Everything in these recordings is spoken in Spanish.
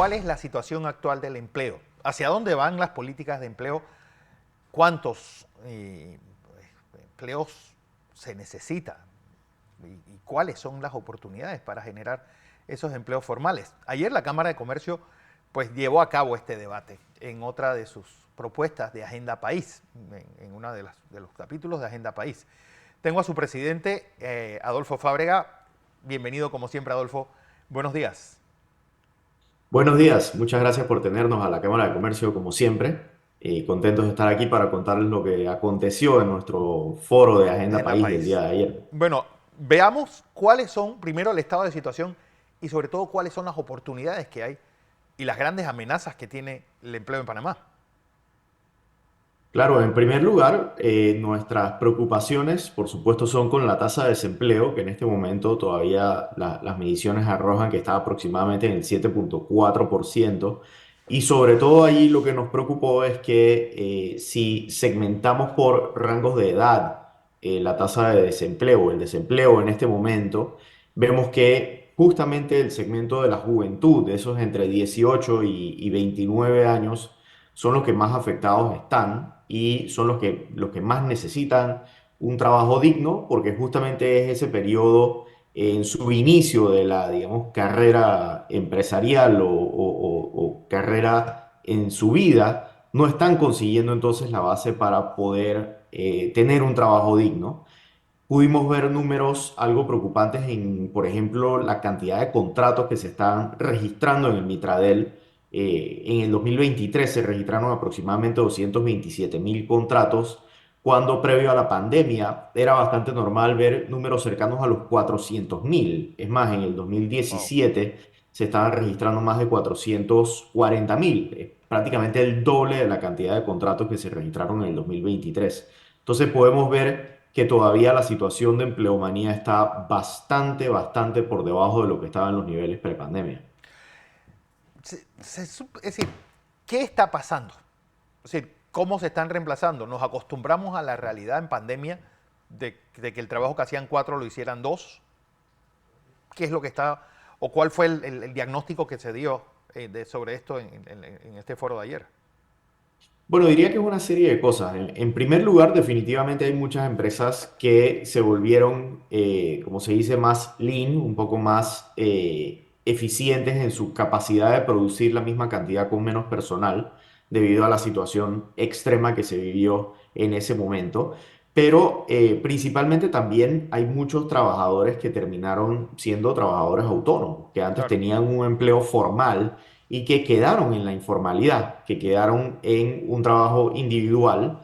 ¿cuál es la situación actual del empleo? ¿Hacia dónde van las políticas de empleo? ¿Cuántos empleos se necesitan? ¿Y cuáles son las oportunidades para generar esos empleos formales? Ayer la Cámara de Comercio pues llevó a cabo este debate en otra de sus propuestas de Agenda País, en uno de los capítulos de Agenda País. Tengo a su presidente, Adolfo Fábrega. Bienvenido como siempre, Adolfo. Buenos días. Buenos días, muchas gracias por tenernos a la Cámara de Comercio como siempre. Contentos de estar aquí para contarles lo que aconteció en nuestro foro de Agenda Agenda País del día País. de ayer. Bueno, veamos cuáles son, primero, el estado de situación y sobre todo cuáles son las oportunidades que hay y las grandes amenazas que tiene el empleo en Panamá. Claro, en primer lugar, nuestras preocupaciones, por supuesto, son con la tasa de desempleo, que en este momento todavía las mediciones arrojan que está aproximadamente en el 7,4%. Y sobre todo allí lo que nos preocupó es que si segmentamos por rangos de edad la tasa de desempleo, el desempleo en este momento, vemos que justamente el segmento de la juventud, de esos entre 18 y 29 años, son los que más afectados están y son los que más necesitan un trabajo digno, porque justamente es ese periodo en su inicio de la, digamos, carrera empresarial o carrera en su vida, no están consiguiendo entonces la base para poder tener un trabajo digno. Pudimos ver números algo preocupantes en, por ejemplo, la cantidad de contratos que se están registrando en el Mitradel. En el 2023 se registraron aproximadamente 227.000 contratos, cuando previo a la pandemia era bastante normal ver números cercanos a los 400.000. Es más, en el Wow. 2017 se estaban registrando más de 440.000, prácticamente el doble de la cantidad de contratos que se registraron en el 2023. Entonces podemos ver que todavía la situación de empleomanía está bastante por debajo de lo que estaba en los niveles prepandemia. Es decir, ¿qué está pasando? Es decir, ¿cómo se están reemplazando? Nos acostumbramos a la realidad en pandemia de que el trabajo que hacían cuatro lo hicieran dos. ¿Qué es lo que está, o cuál fue el diagnóstico que se dio sobre esto en este foro de ayer? Bueno, diría que es una serie de cosas. En primer lugar, definitivamente hay muchas empresas que se volvieron, como se dice, más lean, un poco más eficientes en su capacidad de producir la misma cantidad con menos personal, debido a la situación extrema que se vivió en ese momento. Pero principalmente también hay muchos trabajadores que terminaron siendo trabajadores autónomos, que antes Claro. tenían un empleo formal y que quedaron en la informalidad, que quedaron en un trabajo individual,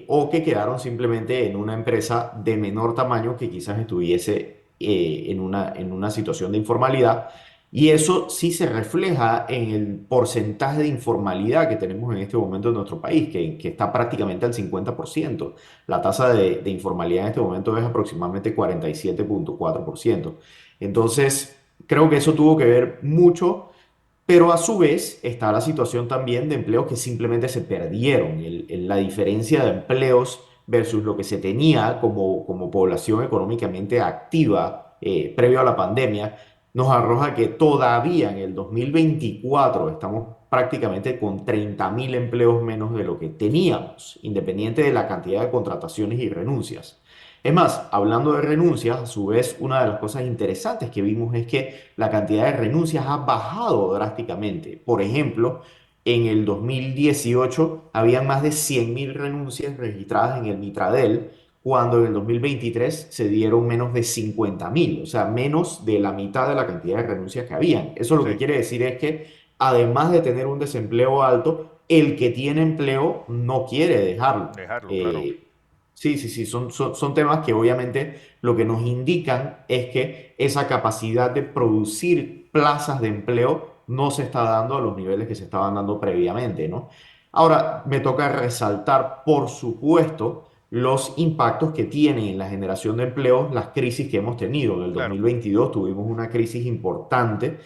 o que quedaron simplemente en una empresa de menor tamaño que quizás estuviese en una situación de informalidad. Y eso sí se refleja en el porcentaje de informalidad que tenemos en este momento en nuestro país, que está prácticamente al 50%. La tasa de informalidad en este momento es aproximadamente 47,4%. Entonces, creo que eso tuvo que ver mucho, pero a su vez está la situación también de empleos que simplemente se perdieron. La diferencia de empleos versus lo que se tenía como población económicamente activa previo a la pandemia nos arroja que todavía en el 2024 estamos prácticamente con 30.000 empleos menos de lo que teníamos, independiente de la cantidad de contrataciones y renuncias. Es más, hablando de renuncias, a su vez, una de las cosas interesantes que vimos es que la cantidad de renuncias ha bajado drásticamente. Por ejemplo, en el 2018 habían más de 100.000 renuncias registradas en el Mitradel, cuando en el 2023 se dieron menos de 50.000, o sea, menos de la mitad de la cantidad de renuncias que habían. Eso lo que Sí, quiere decir es que, además de tener un desempleo alto, el que tiene empleo no quiere dejarlo. dejarlo, claro. Sí, son temas que obviamente lo que nos indican es que esa capacidad de producir plazas de empleo no se está dando a los niveles que se estaban dando previamente, ¿no? Ahora, me toca resaltar, por supuesto, los impactos que tienen en la generación de empleos las crisis que hemos tenido. En el Claro. 2022 tuvimos una crisis importante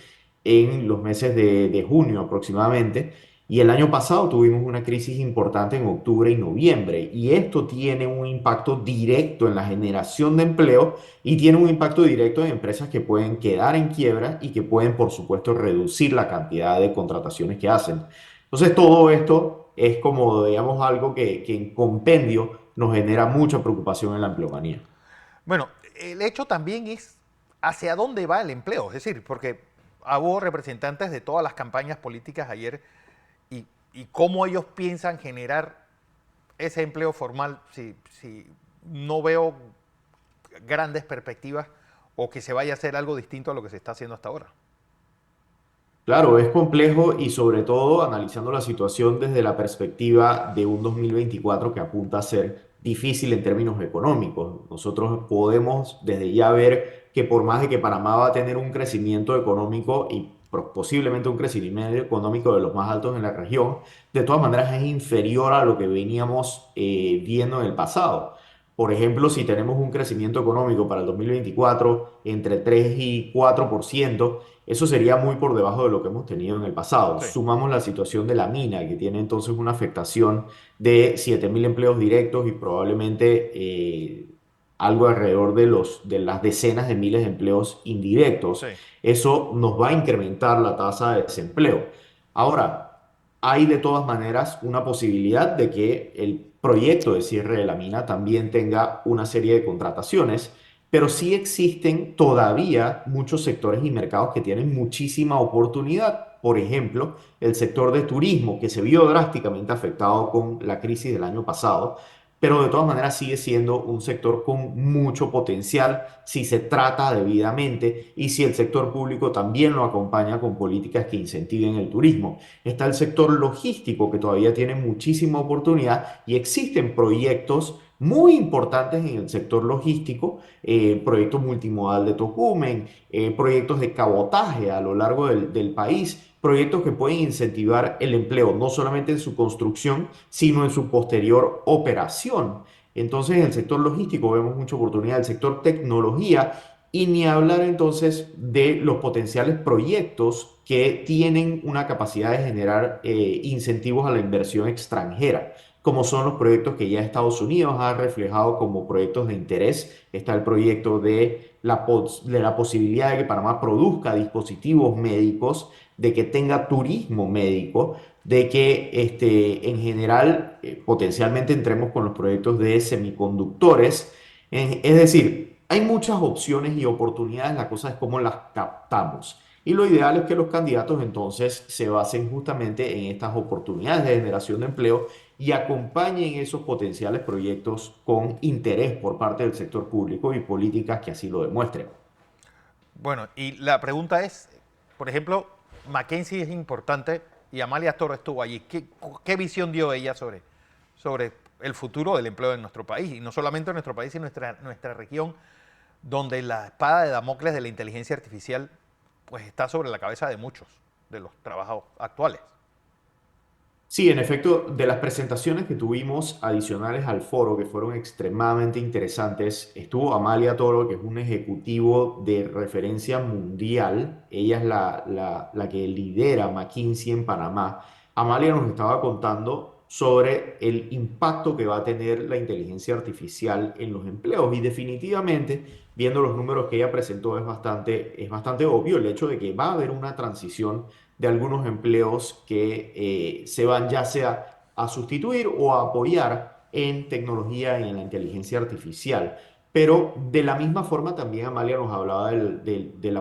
en los meses de junio aproximadamente, Y el año pasado tuvimos una crisis importante en octubre y noviembre, y esto tiene un impacto directo en la generación de empleo y tiene un impacto directo en empresas que pueden quedar en quiebra y que pueden, por supuesto, reducir la cantidad de contrataciones que hacen. Entonces, todo esto es como, digamos, algo que en compendio nos genera mucha preocupación en la empleomanía. Bueno, el hecho también es hacia dónde va el empleo, es decir, porque hubo representantes de todas las campañas políticas ayer y cómo ellos piensan generar ese empleo formal si no veo grandes perspectivas o que se vaya a hacer algo distinto a lo que se está haciendo hasta ahora. Claro, es complejo y sobre todo analizando la situación desde la perspectiva de un 2024 que apunta a ser difícil en términos económicos. Nosotros podemos desde ya ver que por más de que Panamá va a tener un crecimiento económico y posiblemente un crecimiento económico de los más altos en la región, de todas maneras es inferior a lo que veníamos viendo en el pasado. Por ejemplo, si tenemos un crecimiento económico para el 2024 entre 3 y 4%, eso sería muy por debajo de lo que hemos tenido en el pasado. Sí, Sumamos la situación de la mina, que tiene entonces una afectación de 7.000 empleos directos y probablemente algo alrededor de las decenas de miles de empleos indirectos. sí. Eso nos va a incrementar la tasa de desempleo. Ahora, hay de todas maneras una posibilidad de que el proyecto de cierre de la mina también tenga una serie de contrataciones, pero sí existen todavía muchos sectores y mercados que tienen muchísima oportunidad. Por ejemplo, el sector de turismo, que se vio drásticamente afectado con la crisis del año pasado, pero de todas maneras sigue siendo un sector con mucho potencial si se trata debidamente y si el sector público también lo acompaña con políticas que incentiven el turismo. Está el sector logístico que todavía tiene muchísima oportunidad y existen proyectos muy importantes en el sector logístico, proyectos multimodal de Tocumen, proyectos de cabotaje a lo largo del país, proyectos que pueden incentivar el empleo, no solamente en su construcción, sino en su posterior operación. Entonces, en el sector logístico vemos mucha oportunidad, el sector tecnología, y ni hablar entonces de los potenciales proyectos que tienen una capacidad de generar incentivos a la inversión extranjera, como son los proyectos que ya Estados Unidos ha reflejado como proyectos de interés. Está el proyecto de la posibilidad de que Panamá produzca dispositivos médicos, de que tenga turismo médico, de que en general potencialmente entremos con los proyectos de semiconductores. Es decir, hay muchas opciones y oportunidades, la cosa es cómo las captamos. Y lo ideal es que los candidatos entonces se basen justamente en estas oportunidades de generación de empleo y acompañen esos potenciales proyectos con interés por parte del sector público y políticas que así lo demuestren. Bueno, y la pregunta es, por ejemplo, Mackenzie es importante y Amalia Toro estuvo allí. ¿Qué visión dio ella sobre el futuro del empleo en nuestro país? Y no solamente en nuestro país, sino en nuestra región, donde la espada de Damocles de la inteligencia artificial pues está sobre la cabeza de muchos de los trabajos actuales. Sí, en efecto, de las presentaciones que tuvimos adicionales al foro, que fueron extremadamente interesantes, estuvo Amalia Toro, que es un ejecutivo de referencia mundial. Ella es la que lidera McKinsey en Panamá. Amalia nos estaba contando sobre el impacto que va a tener la inteligencia artificial en los empleos y definitivamente, viendo los números que ella presentó, es bastante obvio el hecho de que va a haber una transición de algunos empleos que se van ya sea a sustituir o a apoyar en tecnología y en la inteligencia artificial. Pero de la misma forma también Amalia nos hablaba de la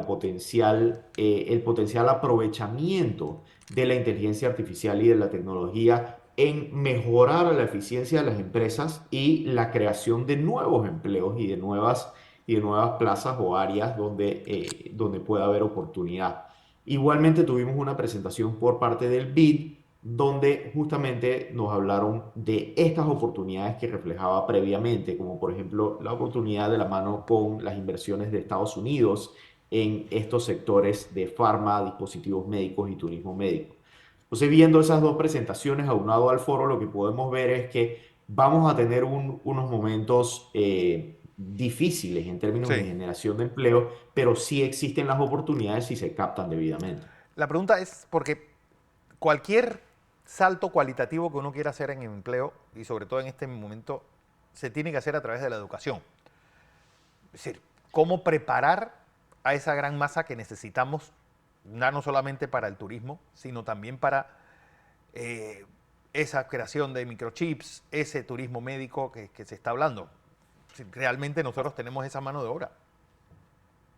el potencial aprovechamiento de la inteligencia artificial y de la tecnología en mejorar la eficiencia de las empresas y la creación de nuevos empleos y de nuevas plazas o áreas donde pueda haber oportunidad. Igualmente tuvimos una presentación por parte del BID donde justamente nos hablaron de estas oportunidades que reflejaba previamente, como por ejemplo la oportunidad de la mano con las inversiones de Estados Unidos en estos sectores de farma, dispositivos médicos y turismo médico. Entonces, viendo esas dos presentaciones aunado al foro, lo que podemos ver es que vamos a tener unos momentos difíciles en términos de Sí. generación de empleo, pero sí existen las oportunidades si se captan debidamente. La pregunta es porque cualquier salto cualitativo que uno quiera hacer en empleo, y sobre todo en este momento, se tiene que hacer a través de la educación. Es decir, cómo preparar a esa gran masa que necesitamos, no solamente para el turismo, sino también para esa creación de microchips, ese turismo médico que se está hablando. Si realmente nosotros tenemos esa mano de obra.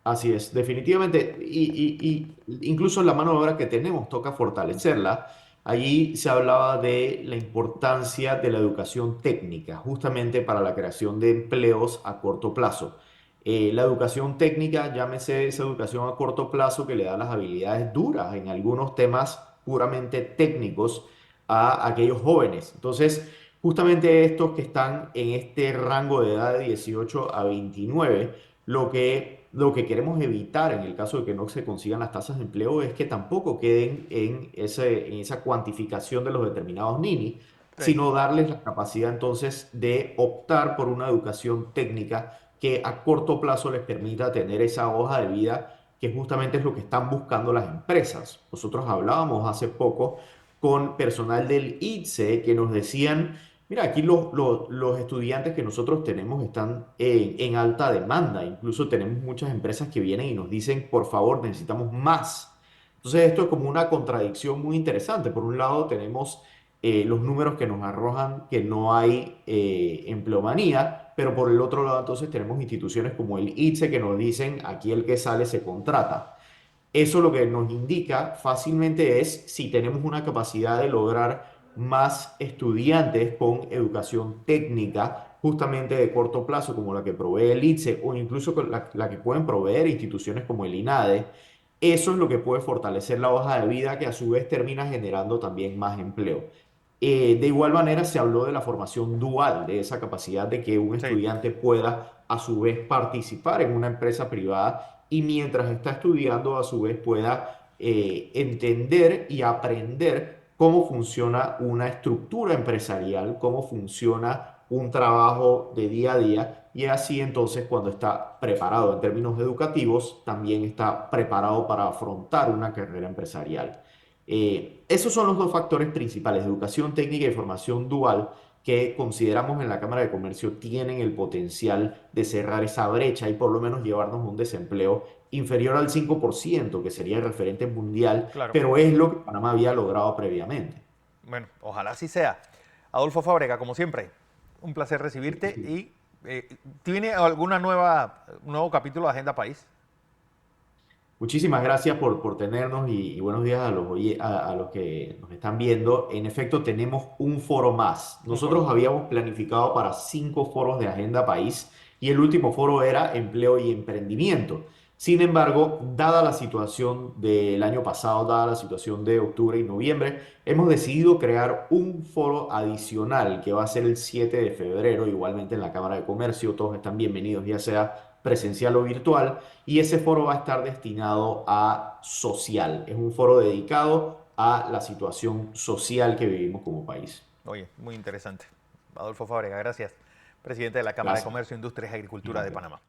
Así es, definitivamente. Y incluso la mano de obra que tenemos toca fortalecerla. Allí se hablaba de la importancia de la educación técnica, justamente para la creación de empleos a corto plazo. La educación técnica, llámese esa educación a corto plazo que le da las habilidades duras en algunos temas puramente técnicos a aquellos jóvenes. Entonces, justamente estos que están en este rango de edad de 18 a 29, lo que queremos evitar en el caso de que no se consigan las tasas de empleo es que tampoco queden en esa cuantificación de los determinados NINI, Sí. sino darles la capacidad entonces de optar por una educación técnica que a corto plazo les permita tener esa hoja de vida que justamente es lo que están buscando las empresas. Nosotros hablábamos hace poco con personal del ITSE que nos decían: mira, aquí los estudiantes que nosotros tenemos están en alta demanda. Incluso tenemos muchas empresas que vienen y nos dicen, por favor, necesitamos más. Entonces, esto es como una contradicción muy interesante. Por un lado, tenemos los números que nos arrojan que no hay empleomanía, pero por el otro lado, entonces tenemos instituciones como el ITSE que nos dicen, aquí el que sale se contrata. Eso lo que nos indica fácilmente es si tenemos una capacidad de lograr más estudiantes con educación técnica, justamente de corto plazo, como la que provee el ITSE o incluso con la que pueden proveer instituciones como el INADE. Eso es lo que puede fortalecer la hoja de vida, que a su vez termina generando también más empleo. De igual manera, se habló de la formación dual, de esa capacidad de que un Sí. estudiante pueda a su vez participar en una empresa privada y mientras está estudiando a su vez pueda entender y aprender cómo funciona una estructura empresarial, cómo funciona un trabajo de día a día, y así entonces cuando está preparado en términos educativos, también está preparado para afrontar una carrera empresarial. Esos son los dos factores principales: educación técnica y formación dual, que consideramos en la Cámara de Comercio tienen el potencial de cerrar esa brecha y por lo menos llevarnos a un desempleo inferior al 5%, que sería el referente mundial, Claro. pero es lo que Panamá había logrado previamente. Bueno, ojalá así sea. Adolfo Fábrega, como siempre, un placer recibirte. Y ¿tiene alguna un nuevo capítulo de Agenda País? Muchísimas gracias por tenernos y buenos días a a los que nos están viendo. En efecto, tenemos un foro más. Un foro Nosotros más. habíamos planificado para 5 foros de Agenda País y el último foro era empleo y emprendimiento. Sin embargo, dada la situación del año pasado, dada la situación de octubre y noviembre, hemos decidido crear un foro adicional que va a ser el 7 de febrero, igualmente en la Cámara de Comercio. Todos están bienvenidos, ya sea presencial o virtual, y ese foro va a estar destinado a social. Es un foro dedicado a la situación social que vivimos como país. Oye, muy interesante. Adolfo Fábrega, gracias. Presidente de la Cámara de Gracias. Comercio, Industrias y Agricultura de Igualmente. Panamá.